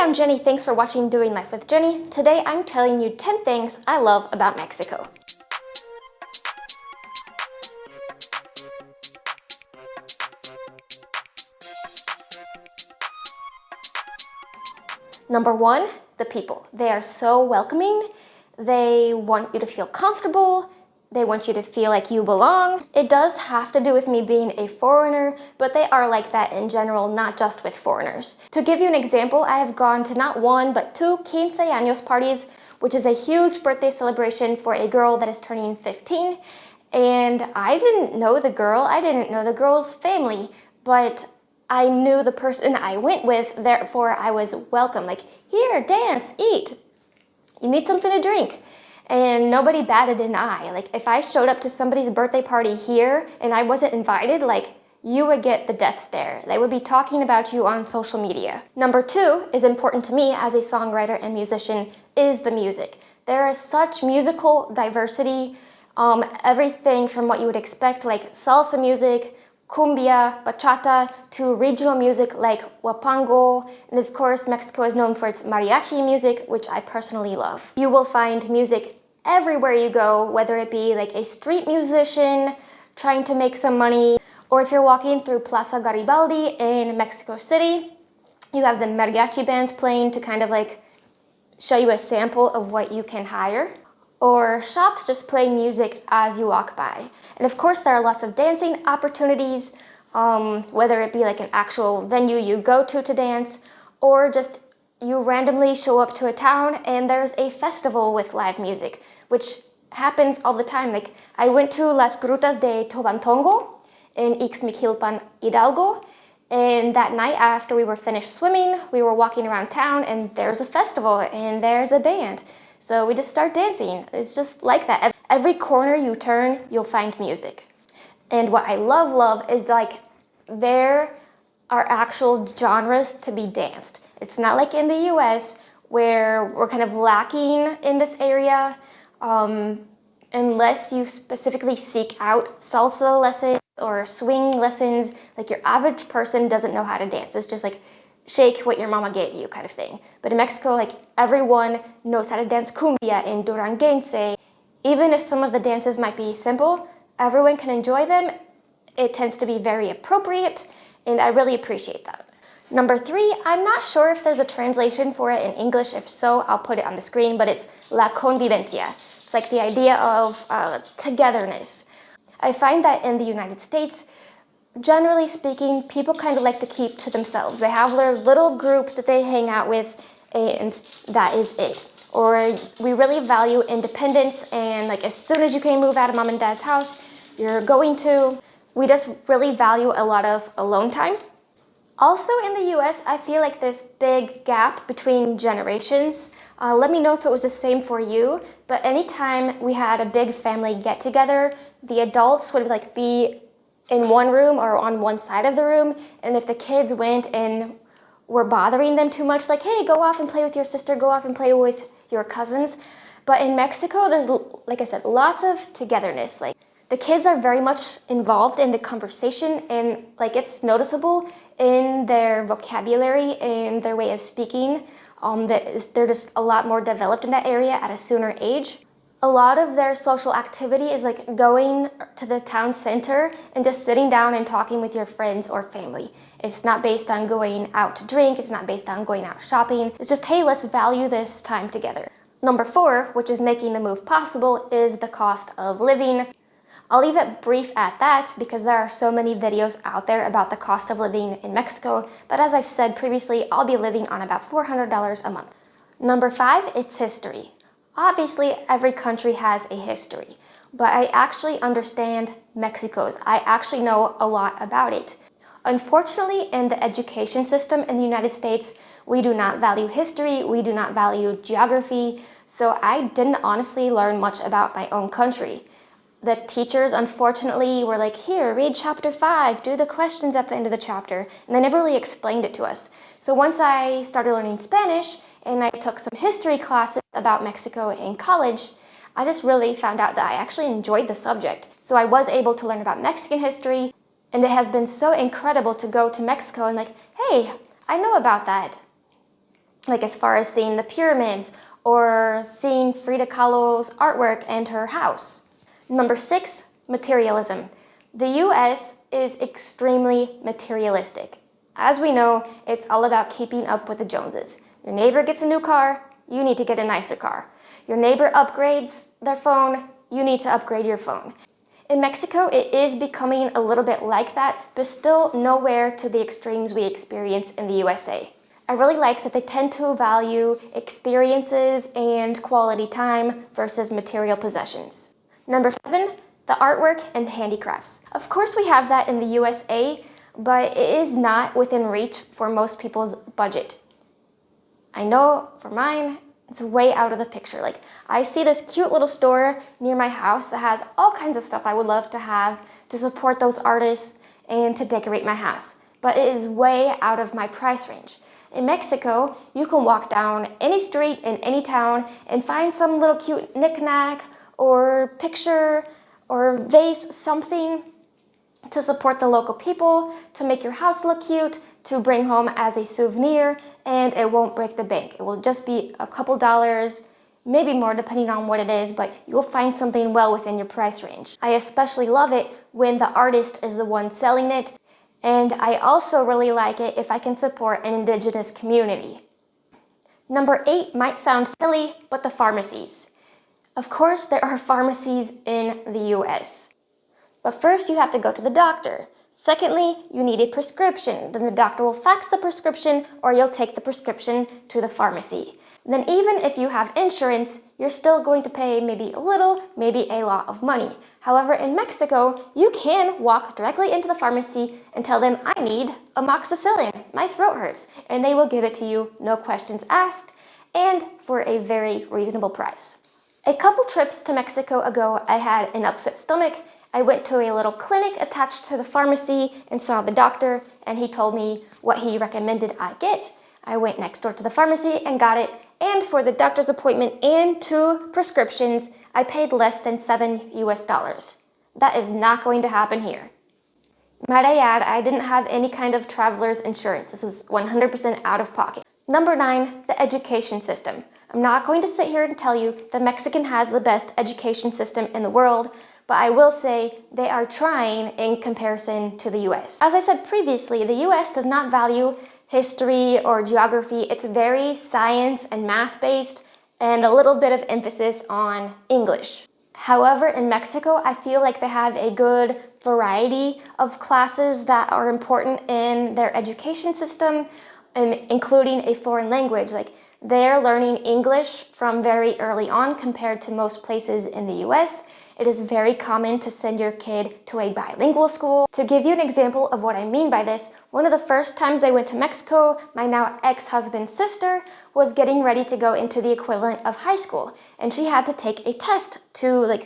I'm Jenny. Thanks for watching Doing Life with Jenny. Today I'm telling you 10 things I love about Mexico. Number 1, the people. They are so welcoming. They want you to feel comfortable. They want you to feel like you belong. It does have to do with me being a foreigner, but they are like that in general, not just with foreigners. To give you an example, I have gone to not one, but 2 15 años parties, which is a huge birthday celebration for a girl that is turning 15. And I didn't know the girl. I didn't know the girl's family, but I knew the person I went with, therefore I was welcome. Like, here, dance, eat. You need something to drink. And nobody batted an eye. Like, if I showed up to somebody's birthday party here and I wasn't invited, like, you would get the death stare. They would be talking about you on social media. Number 2 is important to me as a songwriter and musician is the music. There is such musical diversity, everything from what you would expect, like salsa music, cumbia, bachata, to regional music like huapango, and of course Mexico is known for its mariachi music, which I personally love. You will find music everywhere you go, whether it be like a street musician trying to make some money, or if you're walking through Plaza Garibaldi in Mexico City, you have the mariachi bands playing to kind of like show you a sample of what you can hire. Or shops just playing music as you walk by. And of course there are lots of dancing opportunities, whether it be like an actual venue you go to dance, or just you randomly show up to a town and there's a festival with live music, which happens all the time. Like, I went to Las Grutas de Tobantongo in Ixmiquilpan, Hidalgo, and that night after we were finished swimming, we were walking around town and there's a festival and there's a band. So we just start dancing. It's just like that. Every corner you turn, you'll find music. And what I love is like there are actual genres to be danced. It's not like in the US where we're kind of lacking in this area unless you specifically seek out salsa lessons or swing lessons. Like, your average person doesn't know how to dance. It's just like shake what your mama gave you kind of thing. But in Mexico, like, everyone knows how to dance cumbia and duranguense. Even if some of the dances might be simple, everyone can enjoy them. It tends to be very appropriate, and I really appreciate that. Number 3, I'm not sure if there's a translation for it in English. If so, I'll put it on the screen, but it's la convivencia. It's like the idea of togetherness. I find that in the United States, generally speaking, people kind of like to keep to themselves. They have their little groups that they hang out with, and that is it. Or we really value independence, and like, as soon as you can move out of mom and dad's house, you're going to. We just really value a lot of alone time. Also in the US, I feel like there's big gap between generations. Let me know if it was the same for you, but anytime we had a big family get together, the adults would like be in one room or on one side of the room, and if the kids went and were bothering them too much, like, hey, go off and play with your sister, go off and play with your cousins. But in Mexico, there's, like I said, lots of togetherness. Like, the kids are very much involved in the conversation, and like, it's noticeable in their vocabulary and their way of speaking, they're just a lot more developed in that area at a sooner age. A lot of their social activity is like going to the town center and just sitting down and talking with your friends or family. It's not based on going out to drink. It's not based on going out shopping. It's just, hey, let's value this time together. Number 4, which is making the move possible, is the cost of living. I'll leave it brief at that because there are so many videos out there about the cost of living in Mexico, but as I've said previously, I'll be living on about $400 a month. Number 5, it's history. Obviously, every country has a history, but I actually understand Mexico's. I actually know a lot about it. Unfortunately, in the education system in the United States, we do not value history, we do not value geography, so I didn't honestly learn much about my own country. The teachers, unfortunately, were like, here, read chapter 5, do the questions at the end of the chapter, and they never really explained it to us. So once I started learning Spanish and I took some history classes about Mexico in college, I just really found out that I actually enjoyed the subject. So I was able to learn about Mexican history, and it has been so incredible to go to Mexico and like, hey, I know about that. like as far as seeing the pyramids or seeing Frida Kahlo's artwork and her house. Number 6, materialism. The US is extremely materialistic. As we know, it's all about keeping up with the Joneses. Your neighbor gets a new car, you need to get a nicer car. Your neighbor upgrades their phone, you need to upgrade your phone. In Mexico, it is becoming a little bit like that, but still nowhere to the extremes we experience in the USA. I really like that they tend to value experiences and quality time versus material possessions. Number 7, the artwork and handicrafts. Of course we have that in the USA, but it is not within reach for most people's budget. I know for mine, it's way out of the picture. Like, I see this cute little store near my house that has all kinds of stuff I would love to have to support those artists and to decorate my house, but it is way out of my price range. In Mexico, you can walk down any street in any town and find some little cute knick-knack or picture or vase, something to support the local people, to make your house look cute, to bring home as a souvenir, and it won't break the bank. It will just be a couple dollars, maybe more depending on what it is, but you'll find something well within your price range. I especially love it when the artist is the one selling it, and I also really like it if I can support an indigenous community. Number 8 might sound silly, but the pharmacies. Of course, there are pharmacies in the US. But first, you have to go to the doctor. Secondly, you need a prescription. Then the doctor will fax the prescription, or you'll take the prescription to the pharmacy. Then even if you have insurance, you're still going to pay maybe a little, maybe a lot of money. However, in Mexico, you can walk directly into the pharmacy and tell them, I need amoxicillin, my throat hurts, and they will give it to you, no questions asked, and for a very reasonable price. A couple trips to Mexico ago, I had an upset stomach. I went to a little clinic attached to the pharmacy and saw the doctor, and he told me what he recommended I get. I went next door to the pharmacy and got it, and for the doctor's appointment and 2 prescriptions, I paid less than $7 US. That is not going to happen here. Might I add, I didn't have any kind of traveler's insurance. This was 100% out of pocket. Number 9, the education system. I'm not going to sit here and tell you that Mexican has the best education system in the world, but I will say they are trying in comparison to the US. As I said previously, the US does not value history or geography. It's very science and math based and a little bit of emphasis on English. However, in Mexico, I feel like they have a good variety of classes that are important in their education system, including a foreign language. Like, they're learning English from very early on compared to most places in the US. It is very common to send your kid to a bilingual school. To give you an example of what I mean by this, one of the first times I went to Mexico, my now ex-husband's sister was getting ready to go into the equivalent of high school, and she had to take a test to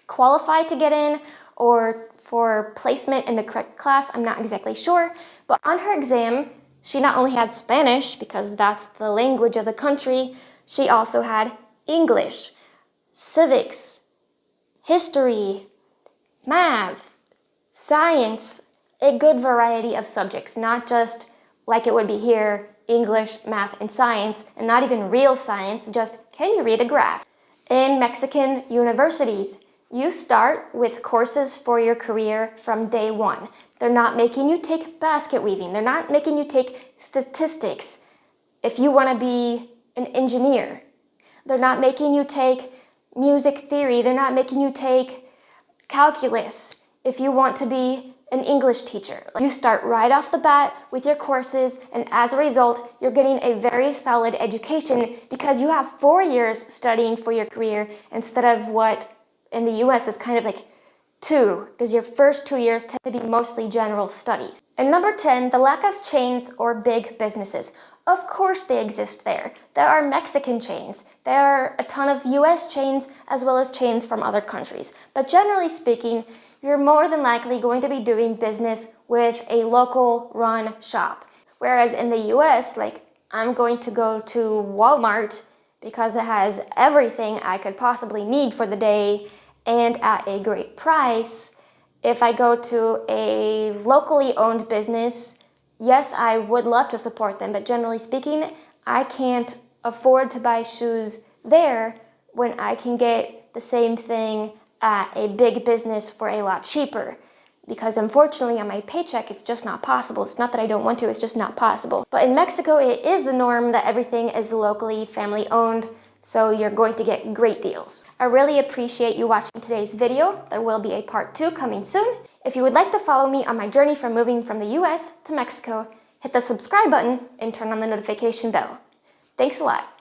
qualify to get in or for placement in the correct class. I'm not exactly sure, but on her exam, she not only had Spanish, because that's the language of the country, she also had English, civics, history, math, science, a good variety of subjects, not just like it would be here, English, math, and science, and not even real science, just can you read a graph? In Mexican universities, you start with courses for your career from day 1. They're not making you take basket weaving. They're not making you take statistics if you want to be an engineer. They're not making you take music theory. They're not making you take calculus if you want to be an English teacher. You start right off the bat with your courses, and as a result, you're getting a very solid education because you have 4 years studying for your career instead of what in the US is kind of like 2, because your first 2 years tend to be mostly general studies. And number 10, the lack of chains or big businesses. Of course they exist there. There are Mexican chains. There are a ton of US chains as well as chains from other countries. But generally speaking, you're more than likely going to be doing business with a local run shop. Whereas in the US, I'm going to go to Walmart because it has everything I could possibly need for the day and at a great price. If I go to a locally owned business, Yes, I would love to support them, but generally speaking, I can't afford to buy shoes there when I can get the same thing at a big business for a lot cheaper. Because unfortunately on my paycheck, it's just not possible. It's not that I don't want to, it's just not possible. But in Mexico, it is the norm that everything is locally family owned, so you're going to get great deals. I really appreciate you watching today's video. There will be a part 2 coming soon. If you would like to follow me on my journey from moving from the US to Mexico, hit the subscribe button and turn on the notification bell. Thanks a lot.